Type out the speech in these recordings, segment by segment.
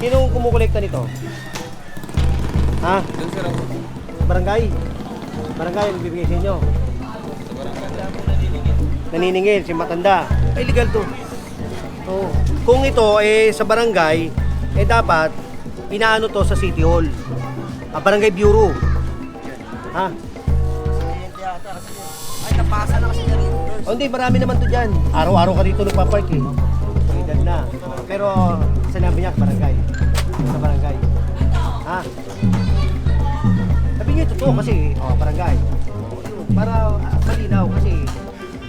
Sinong kumukolekta nito? Ha? Doon sir ako. Barangay? Barangay ang bibigay sa inyo? Sa barangay. Naniningil. Naniningil, si matanda. Illegal to. Oo. Kung ito sa barangay, dapat pinaano to sa City Hall. Barangay Bureau. Ha? Ay, napasa na kasi niya rin. Hindi, marami naman to dyan. Araw-araw ka dito nagpapark eh. Edad na. Pero sinabi niya, barangay. Sa barangay. Ha? Sabi niya, totoo kasi, barangay. Para malinaw kasi.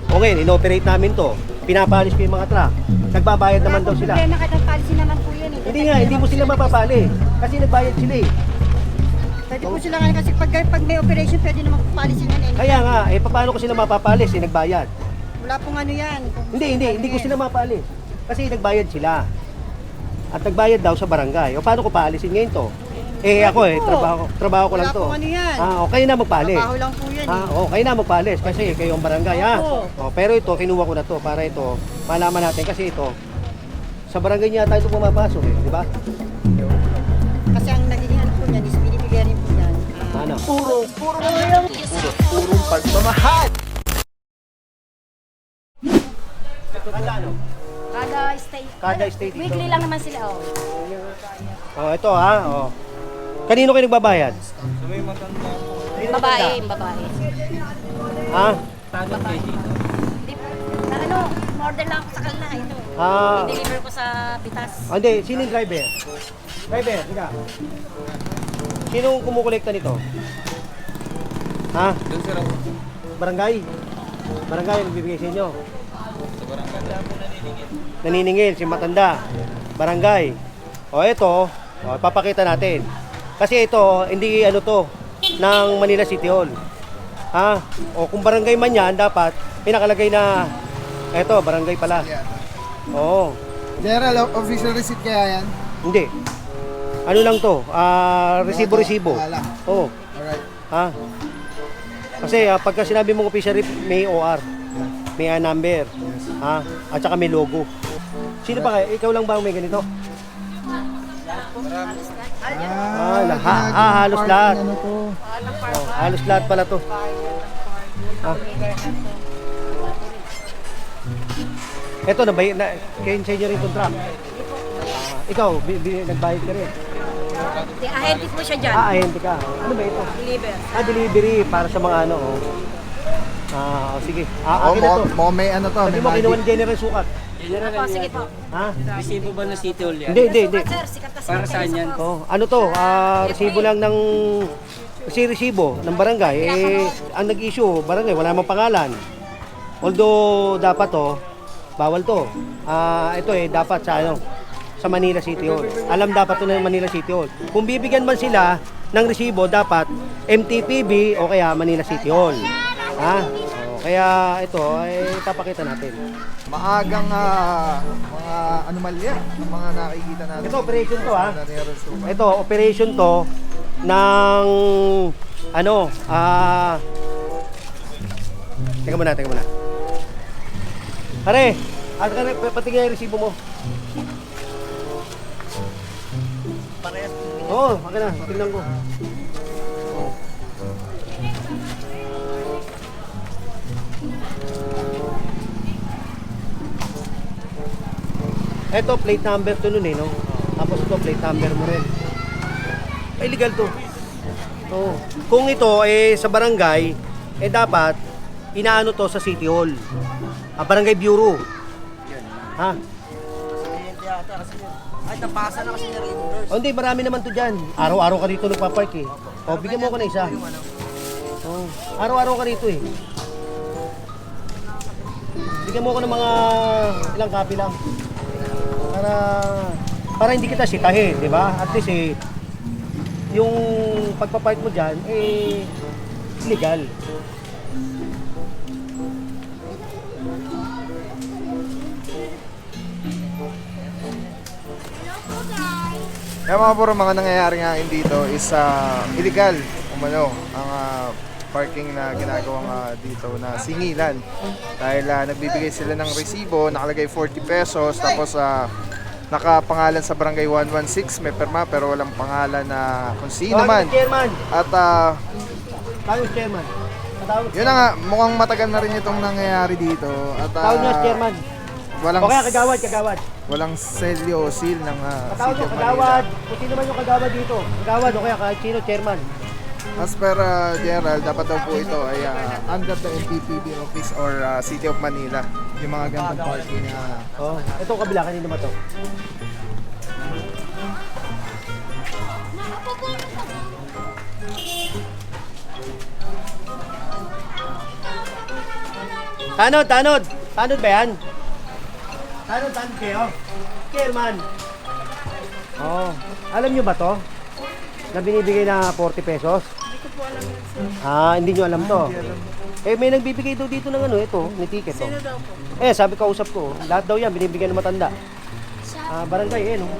Okay, inoperate namin to. Pinapalis ko yung mga truck. Nagbabayad naman daw sila. Problema kahit ang policy naman po yan eh. Hindi nga, hindi mo sila mapapali. Kasi nagbayad sila eh. Pwede po sila ngayon kasi pag may operation pwede naman po policy yan eh. Kaya nga, paano ko sila mapapalis eh, nagbayad. Wala pong ano yan. Hindi ko sila mapalis. Kasi nagbayad sila. At nagbayad daw sa barangay. O paano ko paalisin ngayon to? Ako trabaho ko lang Wala to. pong ano yan. Okay na magpalis. Trabaho lang po yan eh. Okay na magpalis kasi kayo ang barangay ha. Oo. Pero ito, kinuha ko na to para ito, malaman natin kasi ito, sa barangay niya tayo ito pumapasok eh, di ba? Kasi ang nagiging ano po yan is binibigyan rin po yan. Ano? Purong pagmamahal. Kada ano? Kada state ito. Weekly lang naman sila, oh. Ito ha. Kanino kayo nagbabayad? So may matanda po. Babae, babae. Ha? Tanong kay dito. Na ano, order lang ako sa kanila, ito. Ah. I-deliver ko sa Pitas. Hindi, sino yung driver? Driver, sige. Sinong kumukolekta nito? Ha? Doon sir ako. Barangay? Barangay ang bibigay sa inyo? Sa barangay. Naniningil. Naniningil, si matanda. Barangay. Ito, papakita natin. Kasi ito, hindi ano to, ng Manila City Hall. Ha? Kung barangay man yan, dapat pinakalagay na, ito, barangay pala. Oo. General, official receipt kaya yan? Hindi. Ano lang to? Resibo-resibo. Wala. Oo. Alright. Ha? Kasi pagka sinabi mong official rep, may OR. May number. Ha? At saka may logo. Sino pa kayo? Ikaw lang ba ang may ganito? Halos lahat. Ano to? Halos lahat pala to. Ito, kayo sa inyo rin contract. Ikaw, nagbayad ka rin. Ahente po siya dyan. Ahente ka. Ano ba ito? Deliver. Delivery para sa mga ano. Sige. Akin na to. May ano to? Sabi mo, kinuha ni General Sukat. Opo, sige po. Ha? Resibo ba na City Hall yan? Hindi. Sir, sikat na Para sikat saan kayo yan? sa boss. Ano to? Resibo lang ng resibo ng barangay. Ang nag-issue, barangay, wala namang pangalan. Although, dapat to, bawal to. Ito dapat sa Manila City Hall. Alam dapat to ng Manila City Hall. Kung bibigyan man sila ng resibo, dapat MTPB o kaya Manila City Hall. Ha? Kaya ito ay papakita natin. Maagang mga anomalya ng mga nakikita natin. Ito, operation to, ha? Nangyari Ito, operation to ng teka muna. Pare, patingin yung resibo mo. Parehas. Oo, tingnan ko. Ito, plate number to nun no? Tapos ito, plate number mo rin. Illegal to. Oo. Kung ito sa barangay, dapat inaano to sa City Hall. Barangay Bureau. Ha? Ay, napasa na kasi niya rin. Hindi, marami naman to dyan. Araw-araw ka dito nagpapark eh. Bigyan mo ako na isa. Araw-araw ka dito eh. Bigyan mo ako ng mga ilang copy lang. Para hindi kita sitahin, di ba? At least yung pagpapark mo dyan, legal. Kaya mga bro, mga nangyayari nga dito is illegal umano ang parking na ginagawang dito na singilan. Dahil nagbibigay sila ng resibo, nakalagay 40 pesos, tapos nakapangalan sa Barangay 116, may perma pero walang pangalan na kung sino Tawag man. yung chairman. At Tawag yung chairman. Tawag. yun na nga, mukhang matagal na rin itong nangyayari dito. At Tawag niya chairman. walang, O kaya kagawad. walang selyo o seal ng Tawag City yung of kagawad. Manila. Kung sino man yung kagawad dito. Kagawad o kaya kahit sino, chairman. As per General, dapat daw po ito ay under the NPPB office or City of Manila. Yung mga gantong parking na Oh, itong kabila, kanino ba to? Tanod! Tanod ba yan? Tanod kayo? Chairman. Oh, alam nyo ba to? Na binibigay na 40 pesos? Hindi ko po alam yun. Hindi nyo alam to? Eh, may nagbibigay daw dito ng ano, ito, ni ticket. Sino daw po? Eh, sabi kausap ko, lahat daw yan, binibigay ng matanda. Barangay, no?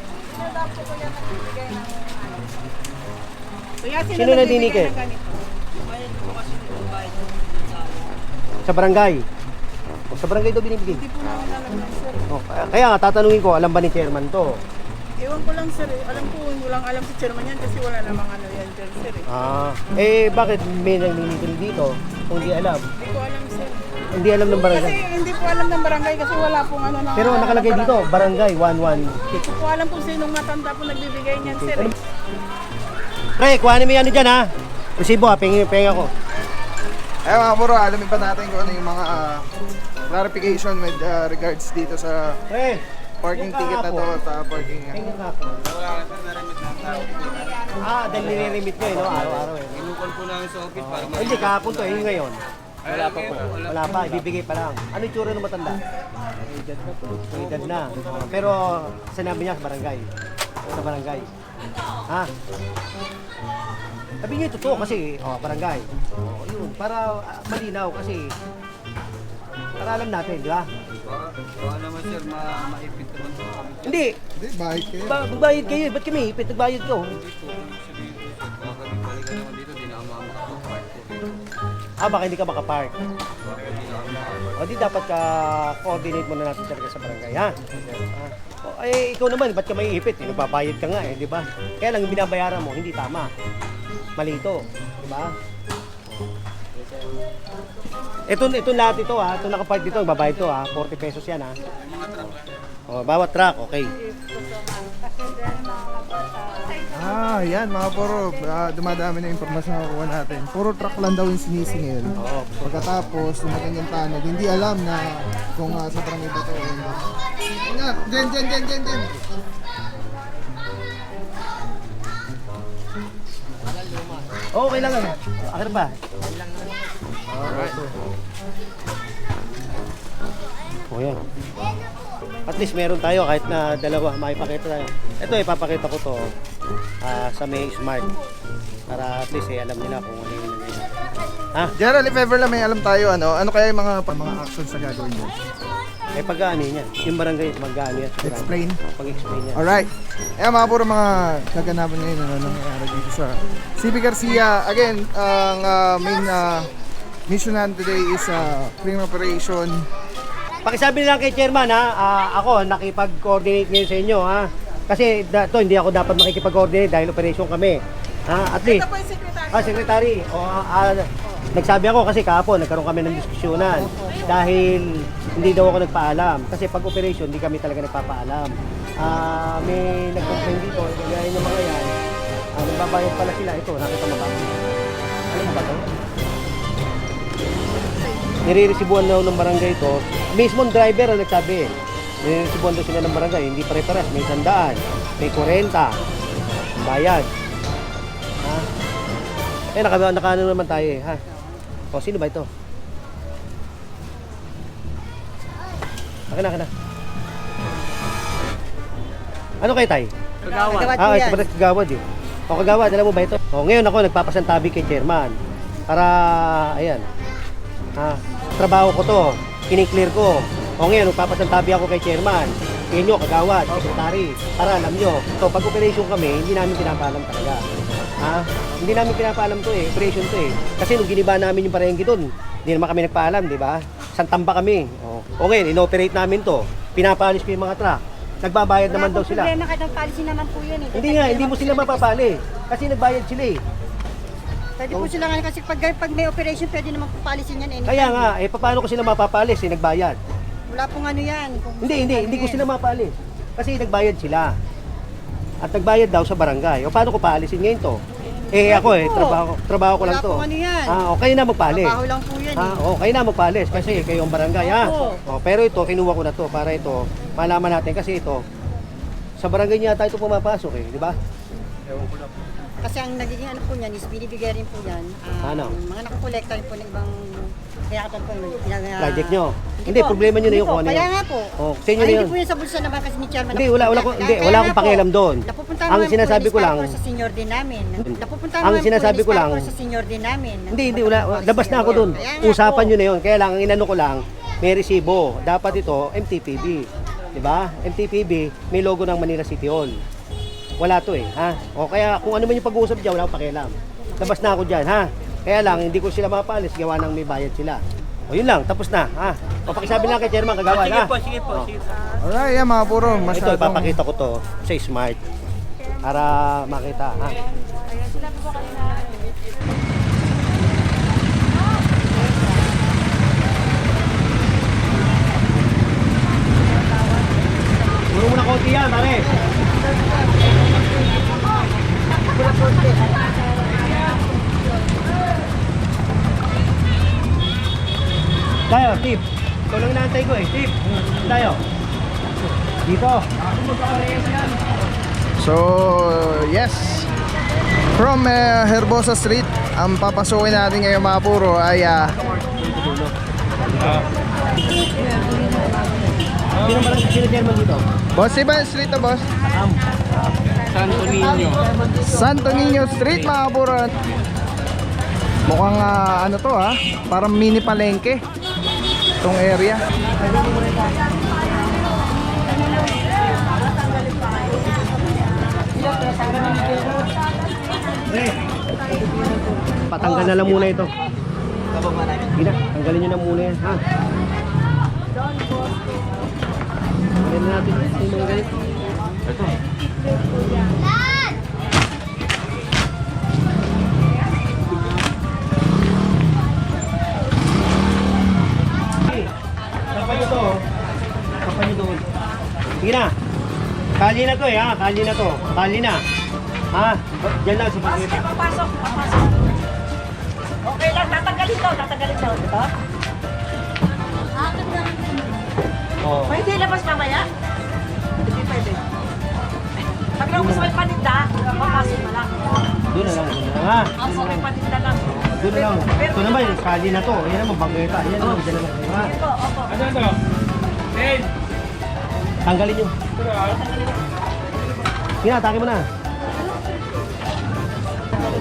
Sino na dinike? Sa barangay. O, sa barangay daw binibigay. Hindi po namin alam yan, sir. O, kaya nga, tatanungin ko, alam ba ni chairman to? Ewan ko lang, sir. Alam ko, walang alam si chairman yan kasi wala namang ano yan dyan, sir. Bakit may nanginigil dito kung di alam? Hindi ko alam, sir. Hindi alam ng Kasi barangay. hindi po alam ng barangay kasi wala pong ano na... Pero nakalagay dito, barangay 116. Hindi ko po alam kung sinong matanda po nagbibigay niyan, sir. Pre, kuhanin mo yan dyan ha. Resibo ha, pengin ako. eh mga bro, alamin pa natin kung ano yung mga clarification with regards dito sa Pre, parking ticket na to at parking pengin ako. Wala ka sir, narimit na ang tao. Dahil nire-remit nyo no? Araw-araw eh. Inukol po namin sa office para Hindi, kahapon to, yun ngayon. Wala pa po. Wala pa, ibibigay pa lang. Ano yung tsura ng matanda? May edad na. Pero sinabi niya sa barangay. Sa barangay. Ha? Sabi niyo totoo kasi, barangay. Yun, para malinaw kasi para alam natin, di ba? Baka naman sir, maipit naman po kami. Hindi, Hindi, bakit kayo? magbayad kayo. Ba't kami ipit? Nagbayad ko. Baka kami balikan naman dito, di na kami makapag-park po dito. Baka hindi ka makapark. Baka hindi na kami makapag-park. O di dapat ka-coordinate muna natin talaga sa barangay, ha? Ikaw naman, ba't ka maiipit? Nagbabayad ka nga di ba? Kaya lang yung binabayaran mo, hindi tama. Mali ito, di ba? Ito lahat ito ito nakapark dito, babayad to 40 pesos yan bawat truck, okay. Yan mga bro, dumadami na impormasyon na kukuha natin. Puro truck lang daw yung sinisingil. Oo. Pagkatapos, dumating yung tanod, hindi alam na kung sa barangay ba ito o hindi. Ingat! Jen! Okay lang Akin ba? Yan. At least meron tayo kahit na dalawa maipakita tayo. Ito ipapakita ko to sa may smart para at least alam nila kung ano yung nangyayari. General, if ever lang may alam tayo, ano kaya yung mga actions na gagawin mo? Pag-ano yan. Yung barangay mag-ano yan. Explain? Pag-explain yan. Alright. Mga puro mga kaganapan ngayon ano nangyayari dito sa CP Garcia. Again, ang main mission natin today is clean operation. Pakisabi lang kay chairman ako nakipag-coordinate ngayon sa inyo Kasi hindi ako dapat makikipag-coordinate dahil operation kami. At least. Ito po yung secretary. Secretary. Nagsabi ako kasi kahapon nagkaroon kami ng diskusyonan dahil hindi daw ako nagpaalam. Kasi pag operation, hindi kami talaga nagpapaalam. May nag-complain dito, gaya ng mga yan. Nagbabayad pala sila. Ito, nakita mo ba? Ano ba ito? Nire-resibuan daw ng barangay ito. Mismong driver ang nagsabi. Nire-resibuan daw sila ng barangay. Hindi pare-pares. May 100, may 40. Bayad. Nakaano naman tayo ha? O, sino ba ito? Akin na. Ano kayo tay? Kagawad. Ito pala kagawad eh. O kagawad, alam mo ba ito? O ngayon ako nagpapasantabi kay chairman. Para, ayan. Trabaho ko to. Kiniklear ko. O ngayon, nagpapasantabi ako kay chairman. Kaya nyo, kagawad, secretary. Para alam nyo. So pag operation kami, hindi namin pinapaalam talaga. Hindi namin pinapaalam to operation to Kasi nung giniba namin yung parengge doon, hindi naman kami nagpaalam, di ba? Santamba kami. O ngayon, inoperate namin to. Pinapaalis ko yung mga truck. Nagbabayad naman daw sila. Problema kahit ang policy naman po yan eh. Hindi nga, hindi mo sila mapapali. Kasi nagbayad sila eh. Pwede po sila nga kasi pag may operation pwede naman po policy niyan eh. Kaya nga, paano ko sila mapapalis eh, nagbayad? Wala pong ano yan. Kung Hindi ko sila mapapalis. Kasi nagbayad sila. At nagbayad daw sa barangay. O paano ko paalisin ngayon to? Ako trabaho ko lang Wala to. pong ano yan. Okay na magpalis. Trabaho lang po yan eh. Okay na magpalis kasi kayo ang barangay ha. Oo. Pero ito, kinuha ko na to para ito, malaman natin kasi ito, sa barangay niya tayo ito pumapasok eh, di ba? Kasi ang nagiging ano po niyan is binibigay rin po yan. Ano? Mga nakukolekta rin po ng ibang kaya po Project nyo. Hindi, problema nyo na yun kung ano Kaya yun. nga po. Sa inyo na Hindi yun. po yan sa bulsa naman kasi ni Chairman. Hindi, wala akong pakialam doon. Ang sinasabi ko lang, sa senior din namin. Napupunta ang sinasabi ko lang, sa senior din namin. hindi, wala, labas na ako doon. Usapan nyo na yun. Kaya lang, ang inano ko lang, may resibo. Dapat ito, MTPB. Di ba? MTPB, may logo ng Manila City Hall. Wala to eh, ha? O kaya kung ano man yung pag-uusap dyan, wala akong pakialam. Labas na ako dyan, ha? Kaya lang, hindi ko sila mapapalis, gawa ng may bayad sila. O yun lang, tapos na, ha? Papakisabi lang kay Chairman Kagawan, ha? Sige po. Alright, yan mga puro. Ito, Masyadong... ipapakita ko to sa Smart para makita, ha? Puro mo na konti yan, pare. Tayo, tip. Ito lang inaantay ko eh, tip. Tayo. Dito. So, yes. From Herbosa Street, ang papasukin natin ngayon mga puro ay Sino Chairman dito? Boss, iba yung street na boss? Santo Niño. Santo Niño Street mga puro. Mukhang ano to parang mini palengke itong area. Patanggal na lang muna ito. Hindi na, tanggalin nyo na muna yan, ha? Tanggalin na natin yung mga galit. Ito. Kapan nyo to, kapan nyo doon. Sige na. Kali na to ha, kali na to. Kali na. Ha? Diyan lang sa pagkita. Papasok. Okay lang, tatanggalin daw. Ito? Oh. Pwede labas mamaya? Hindi pwede. Pag naubos may paninda, papasok na lang. Doon na lang, ha? Ako may paninda lang. Doon na lang. Ito naman, kali na to. Yan naman, bangketa. Yan naman, dyan naman. Ha? Opo. Tanggalin nyo. Kina, atake mo na.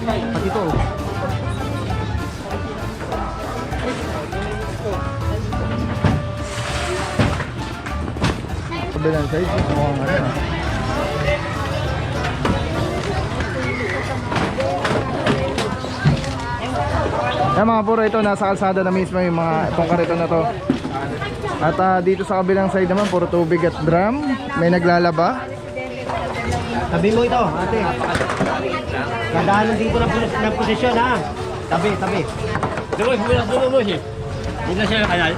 Pati ito. Kabilang side, mukhang ano. Yan mga puro, ito nasa kalsada na mismo yung mga itong kariton na to. At dito sa kabilang side naman puro tubig at drum. May naglalaba. Tabi mo ito, ate. Gandaanan dito ng posisyon, ha? Tabi. Dulo mo siya. Dito siya kanal.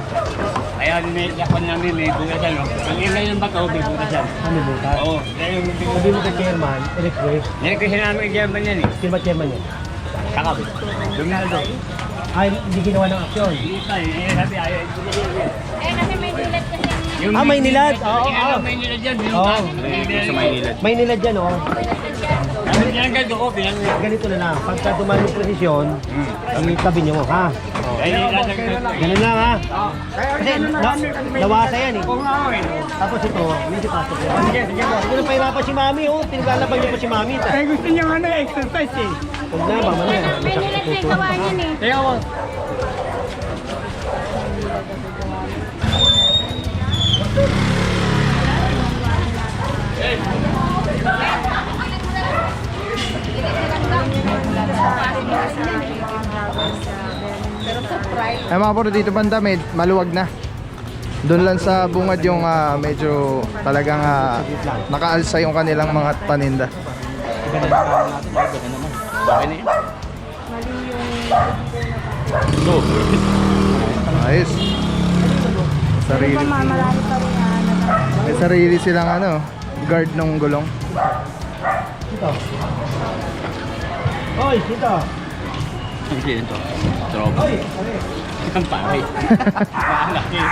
Kaya yakon namin may bukasan. Ang ingay ng bato, may bukasan. Ano mo, ta? Oo. Sabi mo kay Chairman, request. Kasi namin i-German yan eh. Sino ba Chairman niya? Kakab. Donaldo. Ay, hindi ginawa ng aksyon. Sabi ayaw. Kasi may nilat kasi May nilad. Oo. May nilad yan. Oo. Sa may nilad. May nilad dyan, oh. Pinanggal ko, pinanggal. Ganito na lang. Pagka dumaan yung posisyon, tabi nyo mo, ha? Ay, Ganun lang, ha? Kasi nawasa yan, eh. Oo nga ako eh. Tapos ito, medyo pasok yan. Hindi na pahirapan si Mami, oh. Pinaglalaban niyo pa si Mami. Ay, gusto niya ano, exercise eh. Huwag na, mama na. may nilat na yung gawa niyan eh. Kaya ako. Ay mga puro, dito banda may maluwag na. Doon lang sa bungad yung medyo talagang nakaalsa yung kanilang mga paninda. Ganda na natin. Ganda naman. Okay na yun. So, Ayos. Sarili. May sarili silang guard ng gulong. Hoy, dito. ang sila ito. Tropa. Ang pare. Anak niya.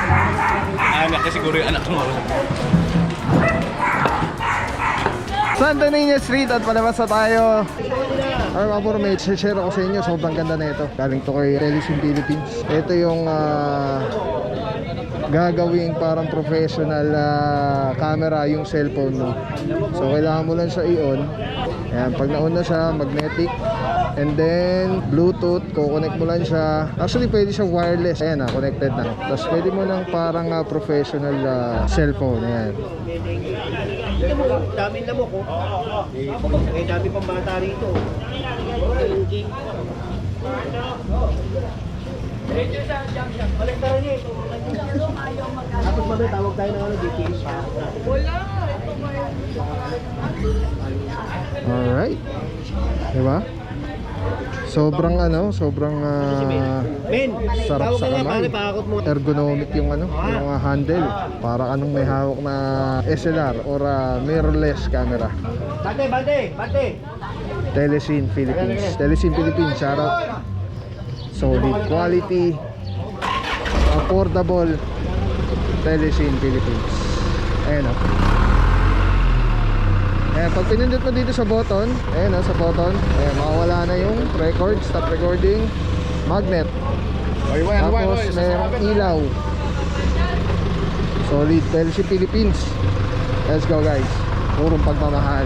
Anak niya siguro yung anak mo. Santa Niña Street at palabas na tayo. Ay mga bro, may share ako sa inyo. Sobrang ganda na ito. Galing to kay Telesim Philippines. Ito yung gagawing parang professional camera yung cellphone mo. So kailangan mo lang siya i-on. Ayan, pag na-on na siya, magnetic. And then Bluetooth, kukonect mo lang siya. Actually pwede siya wireless. Ayan connected na. Tapos pwede mo ng parang professional cellphone. Ayan. Ito mo, daming lamok ko. Eh, dami pang bata rito. Kolektaran niya ito. Tapos mamaya tawag tayo ng DPS. Alright. Diba? Sobrang sobrang Men, sarap tawag sa ka nga, kamay. pare, pakakot mo. Ergonomic yung yung handle. Para anong may hawak na SLR or mirrorless camera. Bante, bante, bante. Telesim Philippines. Telesim Philippines, shout out. Solid quality, affordable. Telesim Philippines. Ayan o. Ayan, pag pinindot mo dito sa button, ayan sa button, ayan, makawala na yung record, stop recording, magnet. Tapos mayroong ilaw. Solid. Telesim Philippines. Let's go guys. Purong pagmamahal.